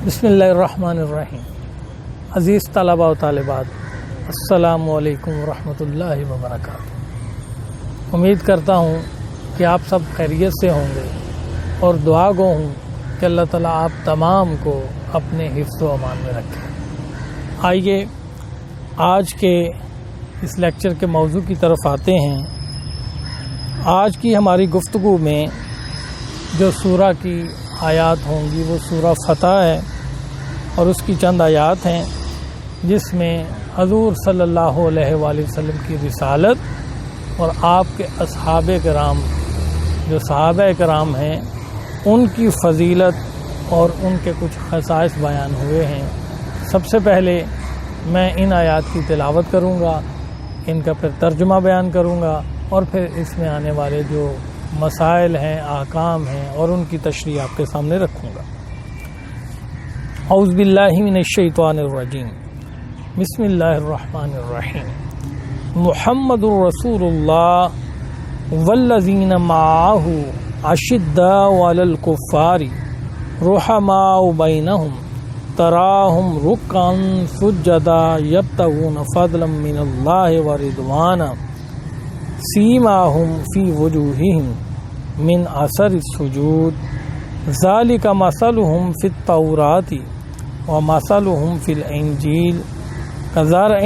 بسم اللہ الرحمن الرحیم۔ عزیز طلباء و طالبات، السلام علیکم ورحمۃ اللہ وبرکاتہ۔ امید کرتا ہوں کہ آپ سب خیریت سے ہوں گے اور دعا گو ہوں کہ اللہ تعالیٰ آپ تمام کو اپنے حفظ و امان میں رکھے۔ آئیے آج کے اس لیکچر کے موضوع کی طرف آتے ہیں۔ آج کی ہماری گفتگو میں جو سورہ کی آیات ہوں گی وہ سورہ فتح ہے اور اس کی چند آیات ہیں جس میں حضور صلی اللہ علیہ وآلہ وسلم کی رسالت اور آپ کے اصحاب کرام جو صحابہ کرام ہیں ان کی فضیلت اور ان کے کچھ خصائص بیان ہوئے ہیں۔ سب سے پہلے میں ان آیات کی تلاوت کروں گا، ان کا پھر ترجمہ بیان کروں گا اور پھر اس میں آنے والے جو مسائل ہیں، احکام ہیں اور ان کی تشریح آپ کے سامنے رکھوں گا۔ اعوذ باللہ من الشیطان الرجیم، بسم اللہ الرحمن الرحیم۔ محمد رسول اللہ والذین معہ اشداء علی الکفار رحماء بینہم تراہم رکعا سجدا یبتغون فضلا من اللہ ورضوانا سیماہم فی وجوہہم من اثر السجود ذالک مثلہم فی التوراۃ ومثلہم فی الانجیل کزرع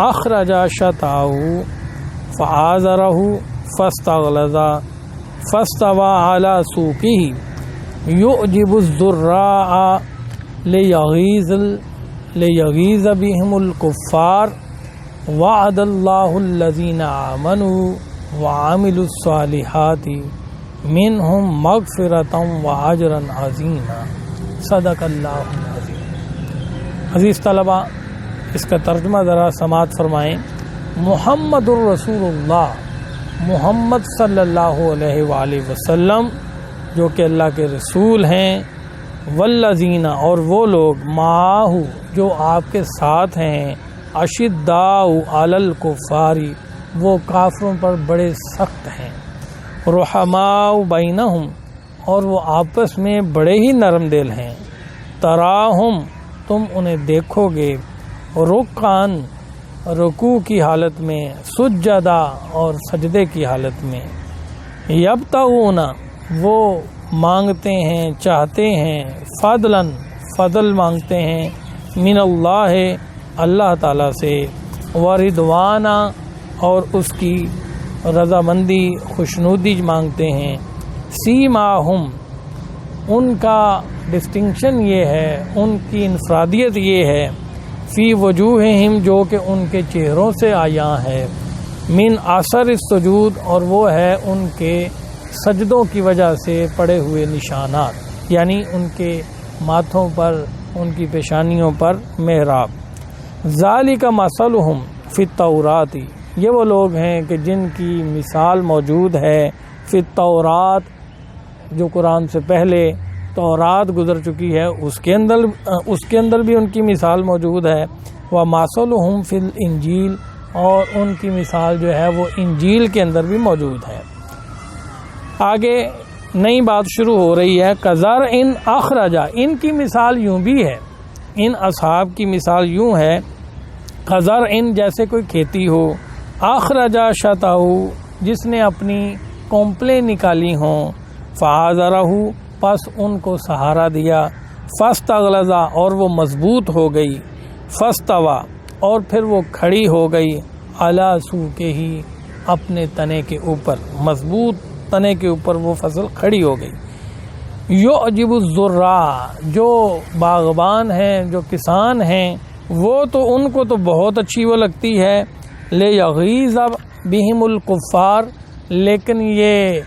اخرج شطأہ فآزرہ فاستغلظ فاستوى علی سوقہ یعجب الزراع لیغیظ بہم الکفار وعد اللہ الذین آمنوا وعملوا الصالحات منہم مغفرۃ واجرا عظیما۔ صدق اللہ العظیم۔ عزیز طلباء، اس کا ترجمہ ذرا سماعت فرمائیں۔ محمد الرسول اللہ، محمد صلی اللہ علیہ وآلہ وسلم جو کہ اللہ کے رسول ہیں، والذین اور وہ لوگ معاہو جو آپ کے ساتھ ہیں، اشداء علی الکفار وہ کافروں پر بڑے سخت ہیں، رحماء بینہم اور وہ آپس میں بڑے ہی نرم دل ہیں، تراہم تم انہیں دیکھو گے، رکعاً رکوع کی حالت میں، سجدہ اور سجدے کی حالت میں، یبتغون وہ مانگتے ہیں، چاہتے ہیں، فضلاً فضل مانگتے ہیں، من اللہ اللہ تعالیٰ سے، ورضوانا اور اس کی رضامندی خوشنودی مانگتے ہیں، سیماہم ان کا ڈسٹنکشن یہ ہے، ان کی انفرادیت یہ ہے، فی وجوہہم جو کہ ان کے چہروں سے آیا ہے، من اثر السجود اور وہ ہے ان کے سجدوں کی وجہ سے پڑے ہوئے نشانات، یعنی ان کے ماتھوں پر، ان کی پیشانیوں پر محراب۔ ذالک مثلہم فی التوراۃ یہ وہ لوگ ہیں کہ جن کی مثال موجود ہے فی التورات جو قرآن سے پہلے تورات گزر چکی ہے اس کے اندر بھی ان کی مثال موجود ہے، ومثلہم فی الانجیل اور ان کی مثال جو ہے وہ انجیل کے اندر بھی موجود ہے۔ آگے نئی بات شروع ہو رہی ہے، کزرع اخرج ان کی مثال یوں بھی ہے، ان اصحاب کی مثال یوں ہے، کزرع جیسے کوئی کھیتی ہو، اخرج شطأہ جس نے اپنی کونپلیں نکالی ہوں، فآزرہ پس ان کو سہارا دیا، فاستغلظ اور وہ مضبوط ہو گئی، فاستوى اور پھر وہ کھڑی ہو گئی، علی سوقہ اپنے تنے کے اوپر، مضبوط تنے کے اوپر وہ فصل کھڑی ہو گئی۔ یعجب الزراع جو باغبان ہیں، جو کسان ہیں، وہ تو ان کو تو بہت اچھی وہ لگتی ہے، لیغیظ بہم الکفار لیکن یہ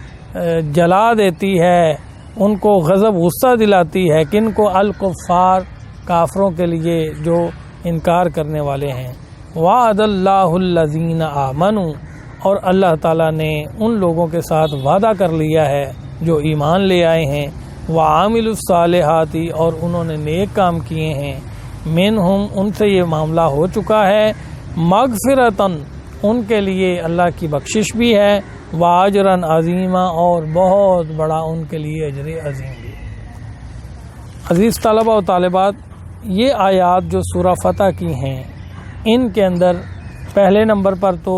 جلا دیتی ہے، ان کو غضب غصہ دلاتی ہے، کن کو؟ الکفار کافروں کے لیے جو انکار کرنے والے ہیں۔ وعد اللہ الذین آمنوا اور اللہ تعالیٰ نے ان لوگوں کے ساتھ وعدہ کر لیا ہے جو ایمان لے آئے ہیں، وعاملوا الصالحات اور انہوں نے نیک کام کیے ہیں، منہم ان سے یہ معاملہ ہو چکا ہے، مغفرتاً ان کے لیے اللہ کی بخشش بھی ہے، واجراً عظیما اور بہت بڑا ان کے لیے اجر عظیم بھی۔ عزیز طلبہ و طالبات، یہ آیات جو سورہ فتح کی ہیں، ان کے اندر پہلے نمبر پر تو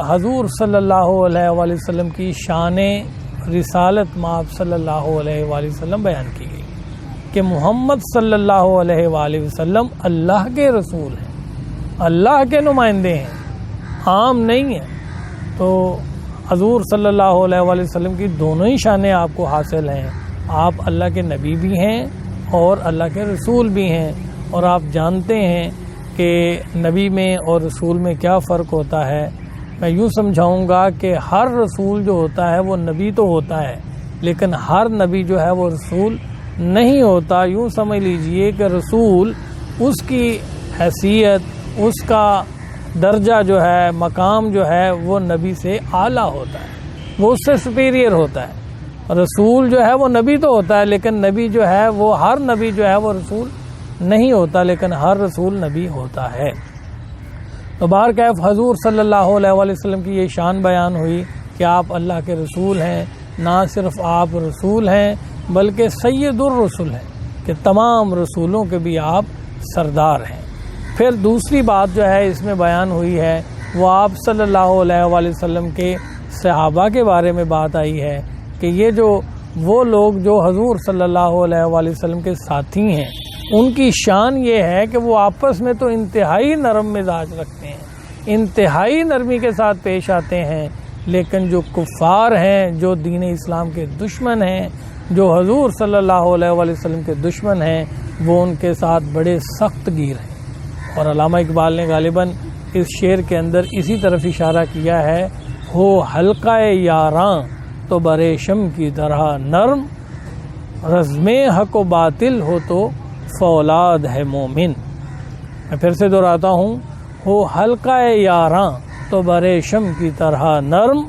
حضور صلی اللہ علیہ وآلہ وسلم کی شان رسالت مآب صلی اللہ علیہ وآلہ وسلم بیان کی گئی کہ محمد صلی اللہ علیہ وآلہ وسلم اللہ کے رسول ہیں، اللہ کے نمائندے ہیں، عام نہیں ہیں۔ تو حضور صلی اللہ علیہ وآلہ وسلم کی دونوں ہی شانیں آپ کو حاصل ہیں، آپ اللہ کے نبی بھی ہیں اور اللہ کے رسول بھی ہیں، اور آپ جانتے ہیں کہ نبی میں اور رسول میں کیا فرق ہوتا ہے۔ میں یوں سمجھاؤں گا کہ ہر رسول جو ہوتا ہے وہ نبی تو ہوتا ہے، لیکن ہر نبی جو ہے وہ رسول نہیں ہوتا۔ یوں سمجھ لیجئے کہ رسول، اس کی حیثیت، اس کا درجہ جو ہے، مقام جو ہے، وہ نبی سے اعلیٰ ہوتا ہے، وہ اس سے سپیریئر ہوتا ہے۔ رسول جو ہے وہ نبی تو ہوتا ہے، لیکن نبی جو ہے وہ ہر نبی جو ہے وہ رسول نہیں ہوتا، لیکن ہر رسول نبی ہوتا ہے۔ تو بہرکیف حضور صلی اللہ علیہ وآلہ وسلم کی یہ شان بیان ہوئی کہ آپ اللہ کے رسول ہیں۔ نہ صرف آپ رسول ہیں بلکہ سید الرسل ہیں، کہ تمام رسولوں کے بھی آپ سردار ہیں۔ پھر دوسری بات جو ہے اس میں بیان ہوئی ہے، وہ آپ صلی اللہ علیہ وآلہ وسلم کے صحابہ کے بارے میں بات آئی ہے کہ یہ جو وہ لوگ جو حضور صلی اللہ علیہ وآلہ وسلم کے ساتھی ہیں، ان کی شان یہ ہے کہ وہ آپس میں تو انتہائی نرم مزاج رکھتے ہیں، انتہائی نرمی کے ساتھ پیش آتے ہیں، لیکن جو کفار ہیں، جو دین اسلام کے دشمن ہیں، جو حضور صلی اللہ علیہ وآلہ وسلم کے دشمن ہیں، وہ ان کے ساتھ بڑے سخت گیر ہیں۔ اور علامہ اقبال نے غالباً اس شعر کے اندر اسی طرف اشارہ کیا ہے، ہو حلقہ یاراں تو بریشم کی طرح نرم، رزم حق و باطل ہو تو فولاد ہے مومن۔ میں پھر سے دہراتا ہوں، ہو حلقہ یاراں تو بریشم کی طرح نرم،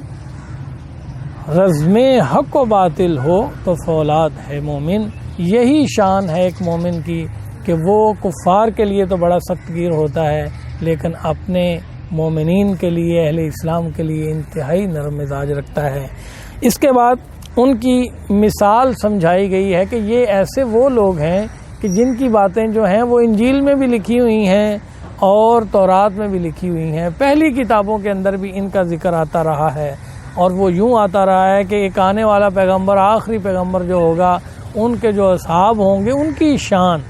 رزم حق و باطل ہو تو فولاد ہے مومن۔ یہی شان ہے ایک مومن کی کہ وہ کفار کے لیے تو بڑا سخت گیر ہوتا ہے، لیکن اپنے مومنین کے لیے، اہل اسلام کے لیے انتہائی نرم مزاج رکھتا ہے۔ اس کے بعد ان کی مثال سمجھائی گئی ہے کہ یہ ایسے وہ لوگ ہیں کہ جن کی باتیں جو ہیں وہ انجیل میں بھی لکھی ہوئی ہیں اور تورات میں بھی لکھی ہوئی ہیں، پہلی کتابوں کے اندر بھی ان کا ذکر آتا رہا ہے، اور وہ یوں آتا رہا ہے کہ ایک آنے والا پیغمبر، آخری پیغمبر جو ہوگا، ان کے جو اصحاب ہوں گے، ان کی شان،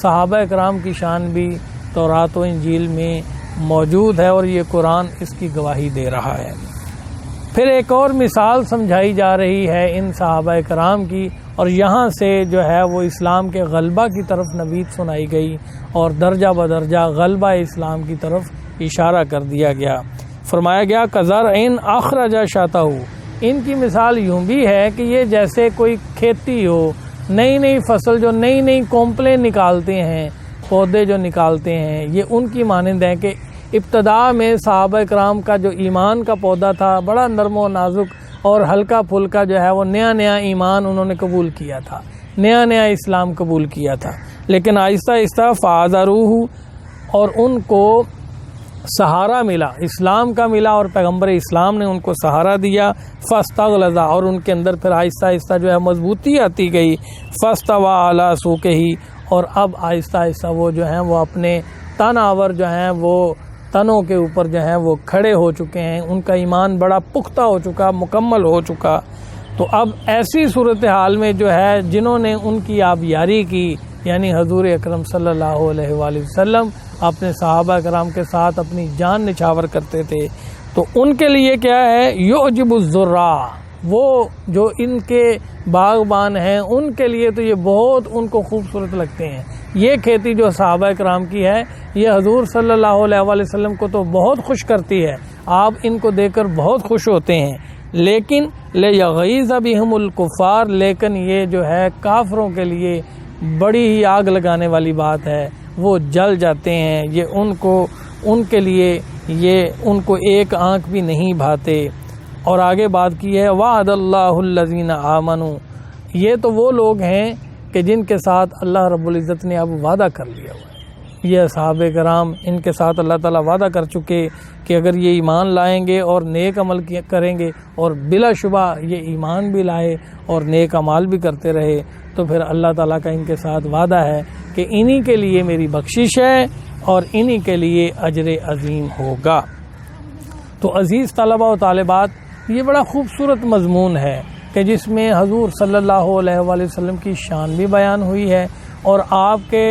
صحابہ اکرام کی شان بھی تورات و انجیل میں موجود ہے، اور یہ قرآن اس کی گواہی دے رہا ہے۔ پھر ایک اور مثال سمجھائی جا رہی ہے ان صحابہ اکرام کی، اور یہاں سے جو ہے وہ اسلام کے غلبہ کی طرف نوید سنائی گئی، اور درجہ بدرجہ غلبہ اسلام کی طرف اشارہ کر دیا گیا۔ فرمایا گیا کزرعٍ اخرج شطأہ، ان کی مثال یوں بھی ہے کہ یہ جیسے کوئی کھیتی ہو، نئی نئی فصل جو نئی نئی کومپلیں نکالتے ہیں، پودے جو نکالتے ہیں، یہ ان کی مانند ہے کہ ابتدا میں صحابہ اکرام کا جو ایمان کا پودا تھا، بڑا نرم و نازک اور ہلکا پھلکا جو ہے وہ نیا نیا ایمان انہوں نے قبول کیا تھا، نیا نیا اسلام قبول کیا تھا، لیکن آہستہ آہستہ فآذروہ، اور ان کو سہارا ملا، اسلام کا ملا، اور پیغمبر اسلام نے ان کو سہارا دیا۔ فاستغلظ، اور ان کے اندر پھر آہستہ آہستہ جو ہے مضبوطی آتی گئی۔ فاستوى علی سوقہ، اور اب آہستہ آہستہ وہ جو ہیں وہ اپنے تن آور جو ہیں وہ تنوں کے اوپر جو ہیں وہ کھڑے ہو چکے ہیں، ان کا ایمان بڑا پختہ ہو چکا، مکمل ہو چکا۔ تو اب ایسی صورتحال میں جو ہے جنہوں نے ان کی آبیاری کی، یعنی حضور اکرم صلی اللہ علیہ وآلہ وسلم اپنے صحابہ کرام کے ساتھ اپنی جان نچھاور کرتے تھے، تو ان کے لیے کیا ہے، یعجب الزراع، وہ جو ان کے باغبان ہیں ان کے لیے تو یہ بہت ان کو خوبصورت لگتے ہیں۔ یہ کھیتی جو صحابہ کرام کی ہے، یہ حضور صلی اللہ علیہ وآلہ وسلم کو تو بہت خوش کرتی ہے، آپ ان کو دیکھ کر بہت خوش ہوتے ہیں، لیکن لیغیظ بہم الکفار، لیکن یہ جو ہے کافروں کے لیے بڑی ہی آگ لگانے والی بات ہے، وہ جل جاتے ہیں، یہ ان کے لیے یہ ان کو ایک آنکھ بھی نہیں بھاتے۔ اور آگے بات کی ہے وعد اللہ الذین آمنوا، یہ تو وہ لوگ ہیں کہ جن کے ساتھ اللہ رب العزت نے اب وعدہ کر لیا ہوا ہے، یہ اصحاب کرام، ان کے ساتھ اللہ تعالیٰ وعدہ کر چکے کہ اگر یہ ایمان لائیں گے اور نیک عمل کریں گے، اور بلا شبہ یہ ایمان بھی لائے اور نیک عمل بھی کرتے رہے، تو پھر اللہ تعالیٰ کا ان کے ساتھ وعدہ ہے کہ انہی کے لیے میری بخشش ہے اور انہی کے لیے اجر عظیم ہوگا۔ تو عزیز طلبہ و طالبات، یہ بڑا خوبصورت مضمون ہے کہ جس میں حضور صلی اللہ علیہ وآلہ وسلم کی شان بھی بیان ہوئی ہے اور آپ کے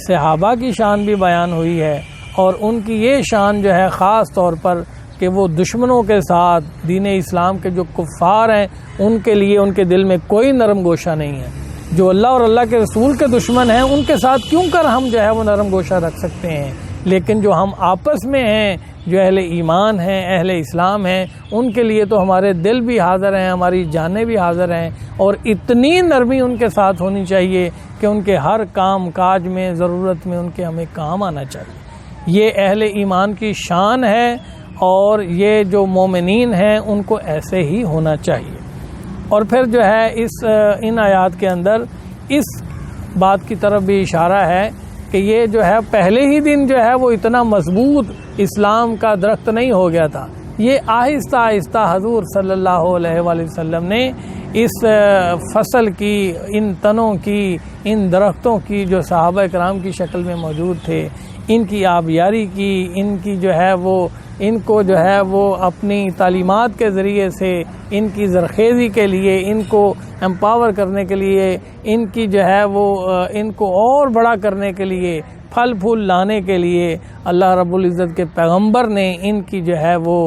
صحابہ کی شان بھی بیان ہوئی ہے، اور ان کی یہ شان جو ہے خاص طور پر کہ وہ دشمنوں کے ساتھ، دین اسلام کے جو کفار ہیں ان کے لیے ان کے دل میں کوئی نرم گوشہ نہیں ہے۔ جو اللہ اور اللہ کے رسول کے دشمن ہیں ان کے ساتھ کیوں کر ہم جو ہے وہ نرم گوشہ رکھ سکتے ہیں، لیکن جو ہم آپس میں ہیں، جو اہل ایمان ہیں، اہل اسلام ہیں، ان کے لیے تو ہمارے دل بھی حاضر ہیں، ہماری جانیں بھی حاضر ہیں، اور اتنی نرمی ان کے ساتھ ہونی چاہیے کہ ان کے ہر کام کاج میں، ضرورت میں ان کے ہمیں کام آنا چاہیے۔ یہ اہل ایمان کی شان ہے، اور یہ جو مومنین ہیں ان کو ایسے ہی ہونا چاہیے۔ اور پھر جو ہے ان آیات کے اندر اس بات کی طرف بھی اشارہ ہے کہ یہ جو ہے پہلے ہی دن جو ہے وہ اتنا مضبوط اسلام کا درخت نہیں ہو گیا تھا، یہ آہستہ آہستہ حضور صلی اللہ علیہ وآلہ وسلم نے اس فصل کی، ان تنوں کی، ان درختوں کی جو صحابہ کرام کی شکل میں موجود تھے، ان کی آبیاری کی، ان کی جو ہے وہ ان کو جو ہے وہ اپنی تعلیمات کے ذریعے سے ان کی زرخیزی کے لیے، ان کو امپاور کرنے کے لیے، ان کی جو ہے وہ ان کو اور بڑا کرنے کے لیے، پھل پھول لانے کے لیے اللہ رب العزت کے پیغمبر نے ان کی جو ہے وہ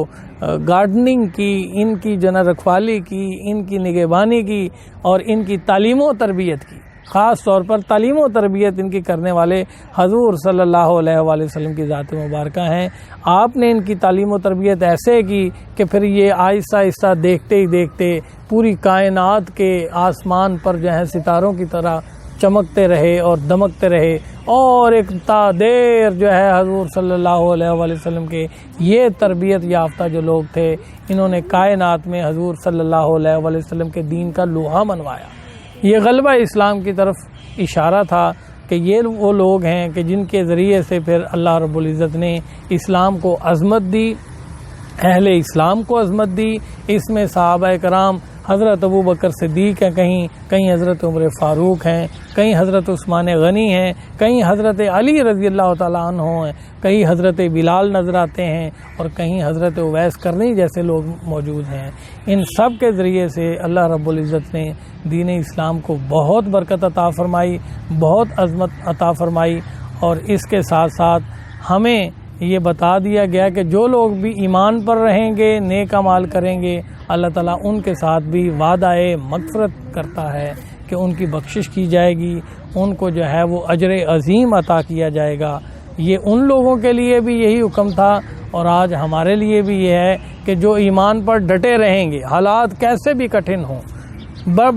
گارڈننگ کی، ان کی جو رکھوالی کی، ان کی نگہبانی کی، اور ان کی تعلیم و تربیت کی۔ خاص طور پر تعلیم و تربیت ان کی کرنے والے حضور صلی اللہ علیہ وآلہ وسلم کی ذات مبارکہ ہیں۔ آپ نے ان کی تعلیم و تربیت ایسے کی کہ پھر یہ آہستہ آہستہ دیکھتے ہی دیکھتے پوری کائنات کے آسمان پر جو ہے ستاروں کی طرح چمکتے رہے اور دمکتے رہے، اور ایک تا دیر جو ہے حضور صلی اللہ علیہ وآلہ وسلم کے یہ تربیت یافتہ جو لوگ تھے، انہوں نے کائنات میں حضور صلی اللہ علیہ وآلہ وسلم کے دین کا لوہا منوایا۔ یہ غلبہ اسلام کی طرف اشارہ تھا کہ یہ وہ لوگ ہیں کہ جن کے ذریعے سے پھر اللہ رب العزت نے اسلام کو عظمت دی، اہل اسلام کو عظمت دی۔ اس میں صحابہ کرام حضرت ابو بکر صدیق ہیں، کہیں حضرت عمر فاروق ہیں، کہیں حضرت عثمان غنی ہیں، کہیں حضرت علی رضی اللہ تعالیٰ عنہ ہیں، کہیں حضرت بلال نظر آتے ہیں، اور کہیں حضرت اویس کرنی جیسے لوگ موجود ہیں۔ ان سب کے ذریعے سے اللہ رب العزت نے دین اسلام کو بہت برکت عطا فرمائی، بہت عظمت عطا فرمائی، اور اس کے ساتھ ساتھ ہمیں یہ بتا دیا گیا کہ جو لوگ بھی ایمان پر رہیں گے، نیک اعمال کریں گے، اللہ تعالیٰ ان کے ساتھ بھی وعدہ مغفرت کرتا ہے کہ ان کی بخشش کی جائے گی، ان کو جو ہے وہ اجر عظیم عطا کیا جائے گا۔ یہ ان لوگوں کے لیے بھی یہی حکم تھا، اور آج ہمارے لیے بھی یہ ہے کہ جو ایمان پر ڈٹے رہیں گے، حالات کیسے بھی کٹھن ہوں،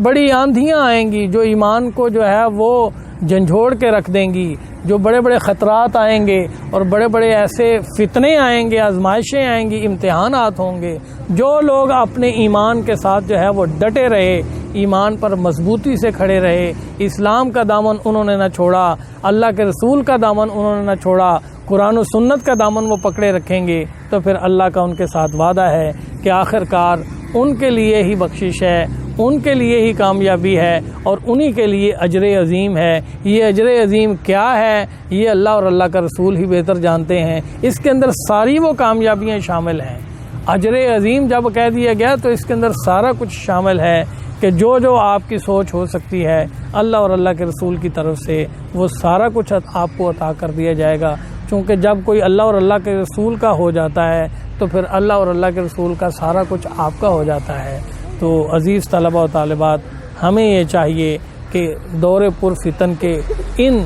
بڑی آندھیاں آئیں گی جو ایمان کو جو ہے وہ جھنجھوڑ کے رکھ دیں گی، جو بڑے بڑے خطرات آئیں گے اور بڑے بڑے ایسے فتنے آئیں گے، آزمائشیں آئیں گی، امتحانات ہوں گے، جو لوگ اپنے ایمان کے ساتھ جو ہے وہ ڈٹے رہے، ایمان پر مضبوطی سے کھڑے رہے، اسلام کا دامن انہوں نے نہ چھوڑا، اللہ کے رسول کا دامن انہوں نے نہ چھوڑا، قرآن و سنت کا دامن وہ پکڑے رکھیں گے، تو پھر اللہ کا ان کے ساتھ وعدہ ہے کہ آخرکار ان کے لیے ہی بخشش ہے، ان کے لیے ہی کامیابی ہے، اور انہی کے لیے اجر عظیم ہے۔ یہ اجر عظیم کیا ہے، یہ اللہ اور اللہ کا رسول ہی بہتر جانتے ہیں۔ اس کے اندر ساری وہ کامیابیاں شامل ہیں۔ اجر عظیم جب کہہ دیا گیا تو اس کے اندر سارا کچھ شامل ہے کہ جو آپ کی سوچ ہو سکتی ہے، اللہ اور اللہ کے رسول کی طرف سے وہ سارا کچھ آپ کو عطا کر دیا جائے گا، چونکہ جب کوئی اللہ اور اللہ کے رسول کا ہو جاتا ہے تو پھر اللہ اور اللہ کے رسول کا سارا کچھ آپ کا ہو جاتا ہے۔ تو عزیز طلبہ و طالبات، ہمیں یہ چاہیے کہ دور پر فتن کے ان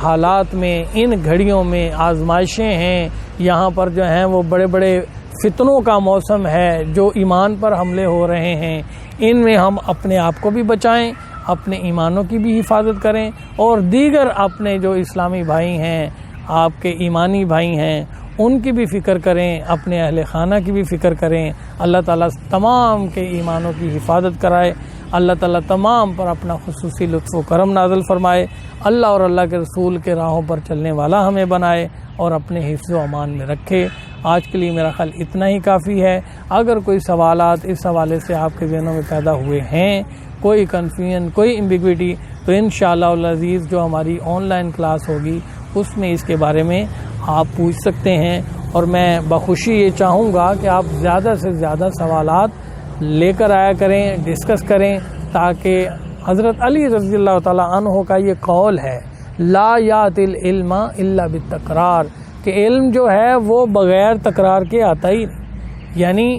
حالات میں، ان گھڑیوں میں آزمائشیں ہیں، یہاں پر جو ہیں وہ بڑے بڑے فتنوں کا موسم ہے، جو ایمان پر حملے ہو رہے ہیں، ان میں ہم اپنے آپ کو بھی بچائیں، اپنے ایمانوں کی بھی حفاظت کریں، اور دیگر اپنے جو اسلامی بھائی ہیں، آپ کے ایمانی بھائی ہیں، ان کی بھی فکر کریں، اپنے اہل خانہ کی بھی فکر کریں۔ اللہ تعالیٰ تمام کے ایمانوں کی حفاظت کرائے۔ اللہ تعالیٰ تمام پر اپنا خصوصی لطف و کرم نازل فرمائے، اللہ اور اللہ کے رسول کے راہوں پر چلنے والا ہمیں بنائے اور اپنے حفظ و امان میں رکھے۔ آج کے لیے میرا خیال اتنا ہی کافی ہے۔ اگر کوئی سوالات اس حوالے سے آپ کے ذہنوں میں پیدا ہوئے ہیں، کوئی کنفیوژن، کوئی ایمبیگوٹی، تو انشاءاللہ العزیز جو ہماری آن لائن کلاس ہوگی اس میں اس کے بارے میں آپ پوچھ سکتے ہیں، اور میں بخوشی یہ چاہوں گا کہ آپ زیادہ سے زیادہ سوالات لے کر آیا کریں، ڈسکس کریں، تاکہ حضرت علی رضی اللہ تعالیٰ عنہ کا یہ قول ہے، لا یات العلم الا بالتکرار، کہ علم جو ہے وہ بغیر تکرار کے آتا ہی نہیں، یعنی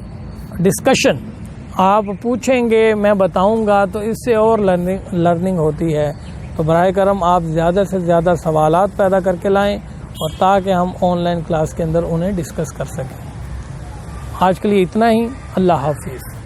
ڈسکشن آپ پوچھیں گے، میں بتاؤں گا، تو اس سے اور لرننگ ہوتی ہے۔ تو براہ کرم آپ زیادہ سے زیادہ سوالات پیدا کر کے لائیں، اور تاکہ ہم آن لائن کلاس کے اندر انہیں ڈسکس کر سکیں۔ آج کے لیے اتنا ہی، اللہ حافظ۔